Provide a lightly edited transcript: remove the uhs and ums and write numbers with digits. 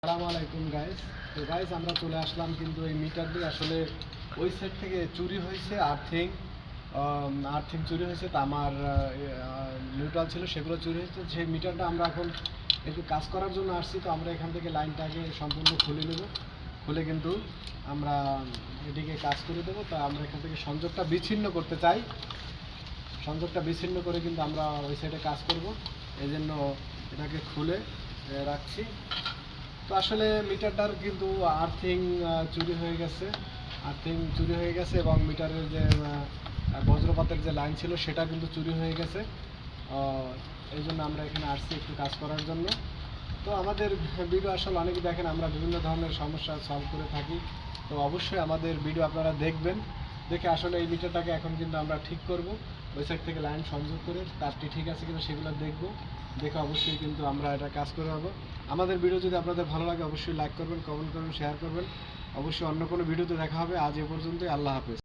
আসসালামু আলাইকুম গাইস। তো গাইস আমরা চলে আসলাম, কিন্তু এই মিটারটি আসলে ওই সাইড থেকে চুরি হয়েছে। আর্থিং চুরি হয়েছে, তো আমার নিউট্রাল ছিল সেগুলো চুরি হয়েছে। সেই মিটারটা আমরা এখন একটু কাজ করার জন্য আসছি। তো আমরা এখান থেকে লাইনটাকে সম্পূর্ণ খুলে নেব, খুলে কিন্তু আমরা এটিকে কাজ করে দেবো। তো আমরা এখান থেকে সংযোগটা বিচ্ছিন্ন করতে চাই, সংযোগটা বিচ্ছিন্ন করে কিন্তু আমরা ওই সাইডে কাজ করব। এই জন্য এটাকে খুলে রাখছি। তো আসলে মিটারটার কিন্তু আর্থিং চুরি হয়ে গেছে, এবং মিটারের যে বজ্রপাতের যে লাইন ছিল সেটা কিন্তু চুরি হয়ে গেছে। এই জন্য আমরা এখানে আসছি একটু কাজ করার জন্য। তো আমাদের ভিডিও আসলে অনেকে দেখেন, আমরা বিভিন্ন ধরনের সমস্যা সলভ করে থাকি। তো অবশ্যই আমাদের ভিডিও আপনারা দেখবেন, দেখে আসলে এই মিটারটাকে এখন কিন্তু আমরা ঠিক করব। ওই সাইড থেকে লাইন সংযোগ করে তারটি ঠিক আছে কিনা সেগুলো দেখব, দেখে অবশ্যই কিন্তু আমরা এটা কাজ করে হবো। আমাদের ভিডিও যদি আপনাদের ভালো লাগে অবশ্যই লাইক করবেন, কমেন্ট করবেন, শেয়ার করবেন। অবশ্যই অন্য কোনো ভিডিওতে দেখা হবে। আজ এ পর্যন্তই। আল্লাহ হাফেজ।